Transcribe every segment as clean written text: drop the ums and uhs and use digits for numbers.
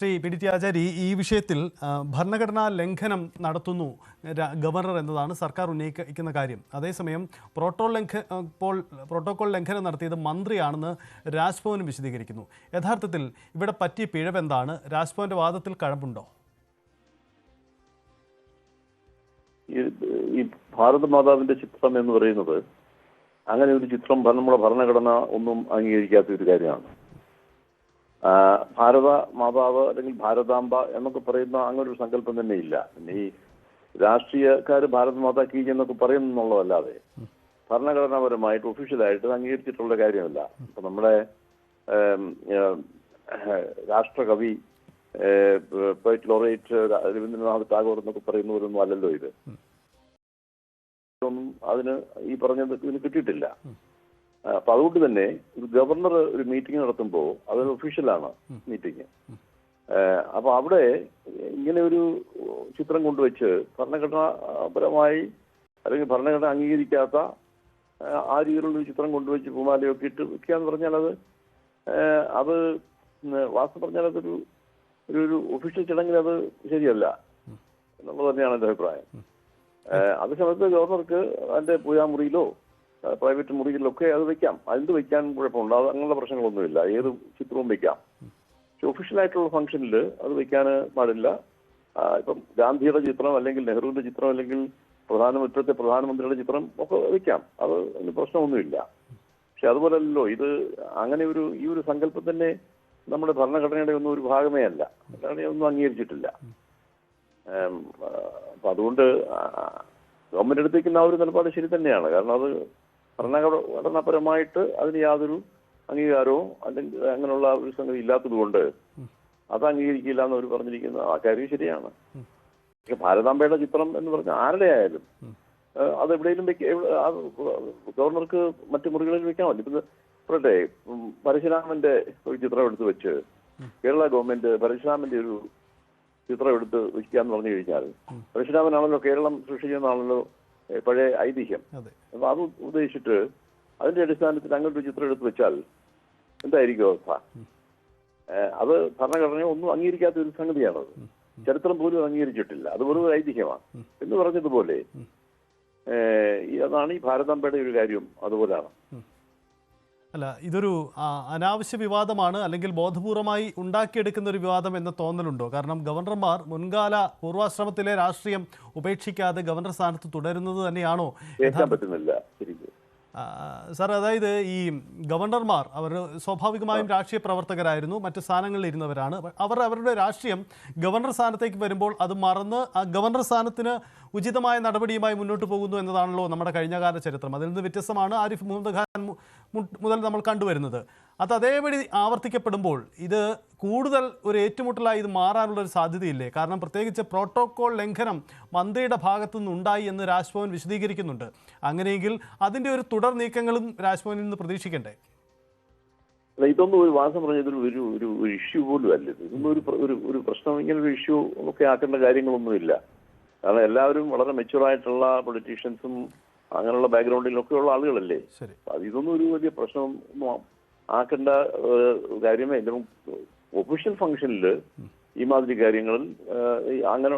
Shri P T ആചാരി, ഈ വിഷയത്തിൽ ഭരണഘടനാ ലംഘനം നടത്തുന്നു ഗവർണർ എന്നതാണ് സർക്കാർ ഉന്നയിക്കുന്ന കാര്യം. അതേസമയം പ്രോട്ടോകോൾ ലംഘനം നടത്തിയത് മന്ത്രിയാണെന്ന് രാജ്ഭവൻ വിശദീകരിക്കുന്നു. യഥാർത്ഥത്തിൽ ഇവിടെ പറ്റിയ പിഴവെന്താണ്? രാജ്ഭവന്റെ വാദത്തിൽ കഴമ്പുണ്ടോ? ഈ ഭാരതമാതാവിന്റെ ചിത്രം എന്ന് പറയുന്നത് അങ്ങനെ ഒരു ചിത്രം നമ്മുടെ ഭരണഘടന ഒന്നും അംഗീകരിക്കാത്ത ഒരു കാര്യമാണ്. ഭാരത മാതാവ് അല്ലെങ്കിൽ ഭാരതാംബ എന്നൊക്കെ പറയുന്ന അങ്ങനെ ഒരു സങ്കല്പം തന്നെ ഇല്ല. പിന്നെ ഈ രാഷ്ട്രീയക്കാർ ഭാരത മാതാ കീ എന്നൊക്കെ പറയുന്നുള്ളതല്ലാതെ ഭരണഘടനാപരമായിട്ട് ഒഫീഷ്യലായിട്ട് അംഗീകരിച്ചിട്ടുള്ള കാര്യമല്ല. ഇപ്പൊ നമ്മുടെ രാഷ്ട്രകവി പോയിറ്റ് ലോറേറ്റ് രവീന്ദ്രനാഥ് ടാഗോർ എന്നൊക്കെ പറയുന്നവരൊന്നും അല്ലല്ലോ ഇത്. ഒന്നും അതിന് ഈ പറഞ്ഞത് ഇതിന് കിട്ടിയിട്ടില്ല. അപ്പൊ അതുകൊണ്ട് തന്നെ ഒരു ഗവർണർ ഒരു മീറ്റിംഗ് നടത്തുമ്പോൾ അതൊരു ഒഫീഷ്യലാണ് മീറ്റിംഗ്. അപ്പൊ അവിടെ ഇങ്ങനെ ഒരു ചിത്രം കൊണ്ടുവച്ച് ഭരണഘടനാപരമായി അല്ലെങ്കിൽ ഭരണഘടന അംഗീകരിക്കാത്ത ആ രീതിയിലുള്ള ഒരു ചിത്രം കൊണ്ടുവച്ച് പൂമാലയൊക്കെ ഇട്ട് വെക്കുക എന്ന് പറഞ്ഞാൽ അത് വാസ്തവം പറഞ്ഞാൽ അതൊരു ഒരു ഒഫീഷ്യൽ ചടങ്ങിൽ അത് ശരിയല്ല എന്നുള്ളത് തന്നെയാണ് എൻ്റെ അഭിപ്രായം. അതേ സമയത്ത് ഗവർണർക്ക് അതിന്റെ പൂജാമുറിയിലോ പ്രൈവറ്റ് മുറികളിലൊക്കെ അത് വെക്കാം. അതിന് വെക്കാൻ കുഴപ്പമുണ്ട്. അത് അങ്ങനെയുള്ള പ്രശ്നങ്ങളൊന്നുമില്ല. ഏത് ചിത്രവും വെക്കാം. പക്ഷെ ഒഫീഷ്യലായിട്ടുള്ള ഫംഗ്ഷനിൽ അത് വെക്കാൻ പാടില്ല. ഇപ്പം ഗാന്ധിയുടെ ചിത്രം അല്ലെങ്കിൽ നെഹ്റുവിന്റെ ചിത്രം അല്ലെങ്കിൽ ഇപ്പോഴത്തെ പ്രധാനമന്ത്രിയുടെ ചിത്രം ഒക്കെ വെക്കാം. അത് അതിന് പ്രശ്നമൊന്നുമില്ല. പക്ഷെ അതുപോലല്ലോ ഇത് അങ്ങനെ ഈ ഒരു സങ്കല്പം തന്നെ നമ്മുടെ ഭരണഘടനയുടെ ഒന്നും ഒരു ഭാഗമേ അല്ല. ഭരണഘടനയൊന്നും അംഗീകരിച്ചിട്ടില്ല. അപ്പൊ അതുകൊണ്ട് ഗവൺമെന്റ് എടുത്തേക്കുന്ന ആ ഒരു നിലപാട് ശരി തന്നെയാണ്. കാരണം അത് ഭരണഘടനാപരമായിട്ട് അതിന് യാതൊരു അംഗീകാരവും അല്ലെങ്കിൽ അങ്ങനെയുള്ള ഒരു സംഗതി ഇല്ലാത്തത് കൊണ്ട് അത് അംഗീകരിക്കില്ല എന്ന് അവർ പറഞ്ഞിരിക്കുന്ന ആ കാര്യം ശരിയാണ്. ഭാരതാംബയുടെ ചിത്രം എന്ന് പറഞ്ഞാൽ ആരുടെ ആയാലും അത് എവിടെയെങ്കിലും ഗവർണർക്ക് മറ്റു മുറികളിൽ വെക്കാൻ പറ്റും. ഇപ്പൊ പറയട്ടെ, പരശുരാമന്റെ ഒരു ചിത്രം എടുത്ത് വെച്ച് കേരള ഗവൺമെന്റ് പരശുരാമന്റെ ഒരു ചിത്രം എടുത്ത് വെക്കുക എന്ന് പറഞ്ഞു കഴിഞ്ഞാൽ പരശുരാമനാണല്ലോ കേരളം സൃഷ്ടിച്ചെന്നാണല്ലോ പഴയ ഐതിഹ്യം. അപ്പൊ അത് ഉദ്ദേശിച്ചിട്ട് അതിന്റെ അടിസ്ഥാനത്തിൽ അങ്ങനൊരു ചിത്രം എടുത്ത് വെച്ചാൽ എന്തായിരിക്കും അവസ്ഥ? അത് ഭരണഘടനയെ ഒന്നും അംഗീകരിക്കാത്ത ഒരു സംഗതിയാണത്. ചരിത്രം പോലും അംഗീകരിച്ചിട്ടില്ല. അത് വെറും ഐതിഹ്യമാണ് എന്ന് പറഞ്ഞതുപോലെ അതാണ് ഈ ഭാരതാംബയുടെ ഒരു കാര്യം അതുപോലെയാണ്. അല്ല, ഇതൊരു അനാവശ്യ വിവാദമാണ് അല്ലെങ്കിൽ ബോധപൂർവമായി ഉണ്ടാക്കിയെടുക്കുന്ന ഒരു വിവാദം എന്ന തോന്നലുണ്ടോ? കാരണം ഗവർണർമാർ മുൻകാല പൂർവാശ്രമത്തിലെ രാഷ്ട്രീയം ഉപേക്ഷിക്കാതെ ഗവർണർ സ്ഥാനത്ത് തുടരുന്നത് തന്നെയാണോ? സാർ, അതായത് ഈ ഗവർണർമാർ അവർ സ്വാഭാവികമായും രാഷ്ട്രീയ പ്രവർത്തകരായിരുന്നു, മറ്റ് സ്ഥാനങ്ങളിൽ ഇരുന്നവരാണ്. അവരുടെ രാഷ്ട്രീയം ഗവർണർ സ്ഥാനത്തേക്ക് വരുമ്പോൾ അത് മറന്ന് ആ ഗവർണർ സ്ഥാനത്തിന് ഉചിതമായ നടപടിയുമായി മുന്നോട്ട് പോകുന്നു എന്നതാണല്ലോ നമ്മുടെ കഴിഞ്ഞകാല ചരിത്രം. അതിൽ നിന്ന് വ്യത്യസ്തമാണ് ആരിഫ് മുഹമ്മദ് ഖാൻ മുതൽ നമ്മൾ കണ്ടുവരുന്നത്. അത് അതേപടി ആവർത്തിക്കപ്പെടുമ്പോൾ ഇത് കൂടുതൽ ഒരു ഏറ്റുമുട്ടലായി ഇത് മാറാനുള്ള ഒരു സാധ്യതയില്ലേ? കാരണം പ്രത്യേകിച്ച് പ്രോട്ടോകോൾ ലംഘനം മന്ത്രിയുടെ ഭാഗത്തു നിന്നുണ്ടായി എന്ന് രാജ്ഭവൻ വിശദീകരിക്കുന്നുണ്ട്. അങ്ങനെയെങ്കിൽ അതിൻ്റെ ഒരു തുടർ നീക്കങ്ങളും രാജ്ഭവനിൽ നിന്ന് പ്രതീക്ഷിക്കണ്ടേ? ഇതൊന്നും ഒരു വാസം പറഞ്ഞതൊരു ഒരു ഇഷ്യൂ പോലും അല്ല. ഇതൊന്നും ഒരു പ്രശ്നം, ഇങ്ങനെ ഒരു ഇഷ്യൂ ഒക്കെ ആക്കേണ്ട കാര്യങ്ങളൊന്നുമില്ല. കാരണം എല്ലാവരും വളരെ മെച്യൂറായിട്ടുള്ള പൊളിറ്റീഷ്യൻസും അങ്ങനെയുള്ള ബാക്ക്ഗ്രൗണ്ടിലൊക്കെ ഉള്ള ആളുകളല്ലേ. ഇതൊന്നും ഒരു വലിയ പ്രശ്നം ആക്കേണ്ട കാര്യമേ ഇല്ല. ഒഫീഷ്യൽ ഫംഗ്ഷനിൽ ഈ മാതിരി കാര്യങ്ങളിൽ അങ്ങനെ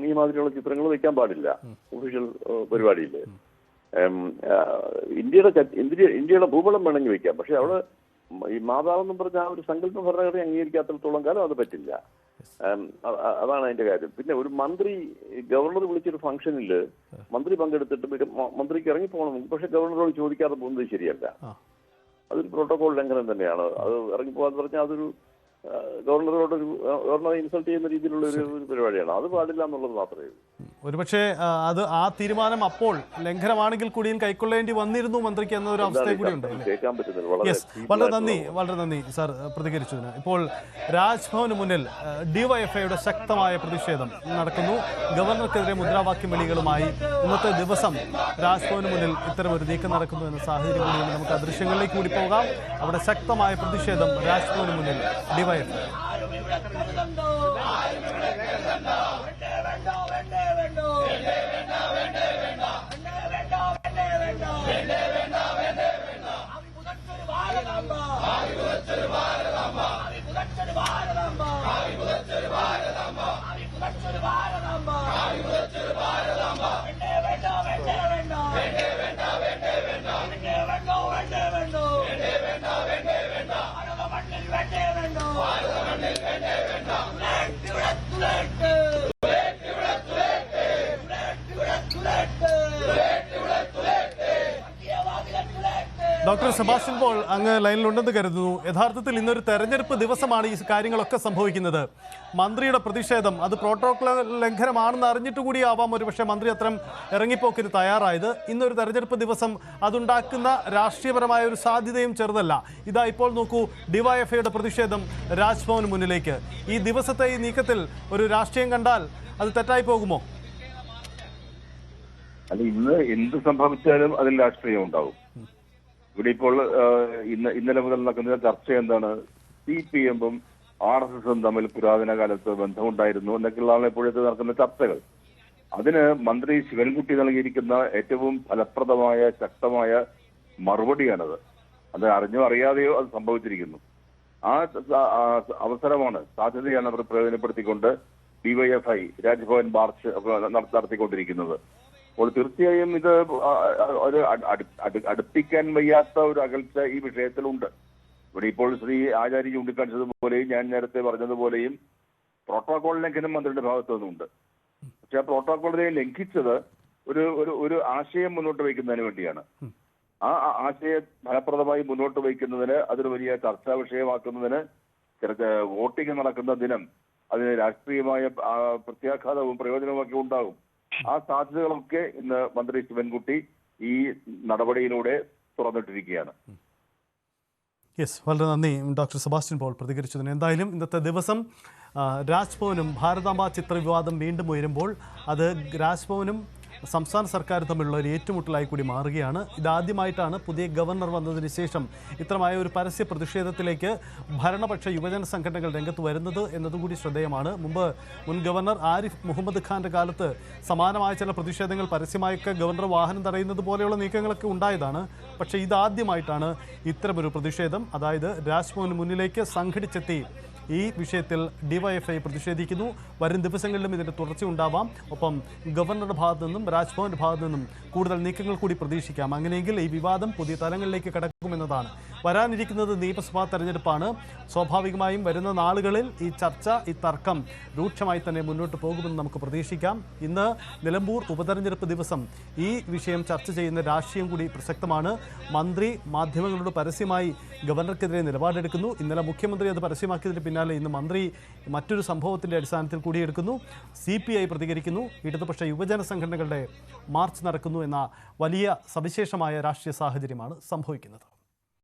ഈ മാതിരിയുള്ള ചിത്രങ്ങൾ വെക്കാൻ പാടില്ല ഒഫീഷ്യൽ പരിപാടിയിൽ. ഇന്ത്യയുടെ ഭൂപടം വേണമെങ്കിൽ വെക്കാം. പക്ഷെ അവിടെ ഈ മാതാവെന്നും പറഞ്ഞ ആ ഒരു സങ്കല്പ ഭരണഘടന അംഗീകരിക്കാത്തിടത്തോളം കാലം അത് പറ്റില്ല. അതാണ് അതിന്റെ കാര്യം. പിന്നെ ഒരു മന്ത്രി ഗവർണർ വിളിച്ചൊരു ഫംഗ്ഷനിൽ മന്ത്രി പങ്കെടുത്തിട്ട് മന്ത്രിക്ക് ഇറങ്ങിപ്പോകണം, പക്ഷെ ഗവർണറോട് ചോദിക്കാതെ പോകുന്നത് ശരിയല്ല. അതൊരു പ്രോട്ടോകോൾ ലംഘനം തന്നെയാണ്. അത് ഇറങ്ങിപ്പോകാന്ന് പറഞ്ഞാൽ അതൊരു ഗവർണറെ ഇൻസൾട്ട് ചെയ്യുന്ന രീതിയിലുള്ള ഒരു പരിപാടിയാണ്. അത് പാടില്ല എന്നുള്ളത് മാത്രമേ ഉള്ളൂ. ഒരുപക്ഷെ അത് ആ തീരുമാനം അപ്പോൾ ലംഘനമാണെങ്കിൽ കൂടിയും കൈക്കൊള്ളേണ്ടി വന്നിരുന്നു മന്ത്രിക്ക് എന്നൊരു അവസ്ഥ കൂടി ഉണ്ട്. വളരെ നന്ദി സാർ പ്രതികരിച്ചതിന്. ഇപ്പോൾ രാജ്ഭവന് മുന്നിൽ ഡിവൈഎഫ്ഐയുടെ ശക്തമായ പ്രതിഷേധം നടക്കുന്നു. ഗവർണർക്കെതിരെ മുദ്രാവാക്യം വിളികളുമായി ഇന്നത്തെ ദിവസം രാജ്ഭവന് മുന്നിൽ ഇത്തരമൊരു നീക്കം നടക്കുന്നു എന്ന സാഹചര്യം കൂടിയുണ്ട്. നമുക്ക് ആ ദൃശ്യങ്ങളിലേക്ക് കൂടി പോകാം. അവിടെ ശക്തമായ പ്രതിഷേധം രാജ്ഭവന് മുന്നിൽ ഡിവൈഎഫ്ഐ. ഭാരതാംബ ഡോക്ടർ സെബാസ്റ്റ്യൻ പോൾ അങ്ങ് ലൈനിലുണ്ടെന്ന് കരുതുന്നു. യഥാർത്ഥത്തിൽ ഇന്നൊരു തെരഞ്ഞെടുപ്പ് ദിവസമാണ് ഈ കാര്യങ്ങളൊക്കെ സംഭവിക്കുന്നത്. മന്ത്രിയുടെ പ്രതിഷേധം അത് പ്രോട്ടോകോൾ ലംഘനമാണെന്ന് അറിഞ്ഞിട്ട് കൂടിയാവാം ഒരുപക്ഷെ മന്ത്രി അത്തരം ഇറങ്ങിപ്പോക്കിന് തയ്യാറായത്. ഇന്നൊരു തെരഞ്ഞെടുപ്പ് ദിവസം അതുണ്ടാക്കുന്ന രാഷ്ട്രീയപരമായ ഒരു സാധ്യതയും ചെറുതല്ല. ഇതാ ഇപ്പോൾ നോക്കൂ, ഡിവൈഎഫ്ഐയുടെ പ്രതിഷേധം രാജ്ഭവന് മുന്നിലേക്ക്. ഈ ദിവസത്തെ ഈ നീക്കത്തിൽ ഒരു രാഷ്ട്രീയം കണ്ടാൽ അത് തെറ്റായി പോകുമോ? അല്ല, ഇന്ന് എന്ത് സംഭവിച്ചാലും അതിൽ രാഷ്ട്രീയം ഉണ്ടാവും. ഇവിടെ ഇപ്പോൾ ഇന്നലെ മുതൽ നടക്കുന്ന ചർച്ച എന്താണ്? CPM-ഉം RSS-ഉം തമ്മിൽ പുരാതന കാലത്ത് ബന്ധമുണ്ടായിരുന്നു എന്നൊക്കെയുള്ളതാണ് ഇപ്പോഴത്തെ നടക്കുന്ന ചർച്ചകൾ. അതിന് മന്ത്രി ശിവൻകുട്ടി നൽകിയിരിക്കുന്ന ഏറ്റവും ഫലപ്രദമായ ശക്തമായ മറുപടിയാണത്. അത് അറിഞ്ഞോ അറിയാതെയോ അത് സംഭവിച്ചിരിക്കുന്നു. ആ അവസരമാണ്, സാധ്യതയാണ് അവർ പ്രയോജനപ്പെടുത്തിക്കൊണ്ട് DYFI രാജ്ഭവൻ മാർച്ച് നടത്തിക്കൊണ്ടിരിക്കുന്നത്. അപ്പോൾ തീർച്ചയായും ഇത് ഒരു അടുപ്പിക്കാൻ വയ്യാത്ത ഒരു അകൽച്ച ഈ വിഷയത്തിലുണ്ട്. ഇവിടെ ഇപ്പോൾ ശ്രീ ആചാര്യ ചൂണ്ടിക്കാണിച്ചതുപോലെയും ഞാൻ നേരത്തെ പറഞ്ഞതുപോലെയും പ്രോട്ടോകോൾ ലംഘനം മന്ത്രിയുടെ ഭാഗത്തു നിന്നുണ്ട്. പക്ഷെ ആ പ്രോട്ടോകോളിനെ ലംഘിച്ചത് ഒരു ആശയം മുന്നോട്ട് വയ്ക്കുന്നതിന് വേണ്ടിയാണ്. ആ ആശയം ഫലപ്രദമായി മുന്നോട്ട് വയ്ക്കുന്നതിന്, അതൊരു വലിയ ചർച്ചാ വിഷയമാക്കുന്നതിന്, വോട്ടിംഗ് നടക്കുന്ന ദിനം അതിന് രാഷ്ട്രീയമായ പ്രത്യാഘാതവും പ്രയോജനവും ഒക്കെ ഉണ്ടാകും. ആ സാധ്യതകളൊക്കെ ഇന്ന് മന്ത്രി ശിവൻകുട്ടി ഈ നടപടിയിലൂടെ തുറന്നിട്ടിരിക്കുകയാണ്. യെസ്, വളരെ നന്ദി ഡോക്ടർ സെബാസ്റ്റ്യൻ പോൾ പ്രതികരിച്ചതിന്. എന്തായാലും ഇന്നത്തെ ദിവസം രാജ്ഭവനും ഭാരതാംബ ചിത്ര വിവാദം വീണ്ടും ഉയരുമ്പോൾ അത് രാജ്ഭവനും സംസ്ഥാന സർക്കാർ തമ്മിലുള്ള ഒരു ഏറ്റുമുട്ടലായി കൂടി മാറുകയാണ്. ഇതാദ്യമായിട്ടാണ് പുതിയ ഗവർണർ വന്നതിന് ശേഷം ഇത്തരമായ ഒരു പരസ്യ പ്രതിഷേധത്തിലേക്ക് ഭരണപക്ഷ യുവജന സംഘടനകൾ രംഗത്ത് വരുന്നത് എന്നതുകൂടി ശ്രദ്ധേയമാണ്. മുൻ ഗവർണർ ആരിഫ് മുഹമ്മദ് ഖാന്റെ കാലത്ത് സമാനമായ ചില പ്രതിഷേധങ്ങൾ പരസ്യമായൊക്കെ ഗവർണർ വാഹനം തടയുന്നത് പോലെയുള്ള നീക്കങ്ങളൊക്കെ ഉണ്ടായതാണ്. പക്ഷേ ഇതാദ്യമായിട്ടാണ് ഇത്തരമൊരു പ്രതിഷേധം, അതായത് രാജ്ഭവന് മുന്നിലേക്ക് സംഘടിച്ചെത്തി ഈ വിഷയത്തിൽ DYFI പ്രതിഷേധിക്കുന്നു. വരും ദിവസങ്ങളിലും ഇതിൻ്റെ തുടർച്ചയുണ്ടാവാം. ഒപ്പം ഗവർണറുടെ ഭാഗത്തു നിന്നും രാജ്ഭവന്റെ ഭാഗത്തു നിന്നും കൂടുതൽ നീക്കങ്ങൾ കൂടി പ്രതീക്ഷിക്കാം. അങ്ങനെയെങ്കിൽ ഈ വിവാദം പുതിയ തലങ്ങളിലേക്ക് കടക്കുമെന്നതാണ്. വരാനിരിക്കുന്നത് നിയമസഭാ തെരഞ്ഞെടുപ്പാണ്. സ്വാഭാവികമായും വരുന്ന നാളുകളിൽ ഈ ചർച്ച, ഈ തർക്കം രൂക്ഷമായി തന്നെ മുന്നോട്ട് പോകുമെന്ന് നമുക്ക് പ്രതീക്ഷിക്കാം. ഇന്ന് നിലമ്പൂർ ഉപതെരഞ്ഞെടുപ്പ് ദിവസം ഈ വിഷയം ചർച്ച ചെയ്യുന്ന രാഷ്ട്രീയം കൂടി പ്രസക്തമാണ്. മന്ത്രി മാധ്യമങ്ങളോട് പരസ്യമായി ഗവർണർക്കെതിരെ നിലപാടെടുക്കുന്നു. ഇന്നലെ മുഖ്യമന്ത്രി അത് പരസ്യമാക്കിയതിന് പിന്നാലെ ഇന്ന് മന്ത്രി മറ്റൊരു സംഭവത്തിൻ്റെ അടിസ്ഥാനത്തിൽ കൂടിയെടുക്കുന്നു. CPI പ്രതികരിക്കുന്നു. ഇടതുപക്ഷ യുവജന സംഘടനകളുടെ മാർച്ച് നടക്കുന്നു എന്ന വലിയ സവിശേഷമായ രാഷ്ട്രീയ സാഹചര്യമാണ് സംഭവിക്കുന്നത്.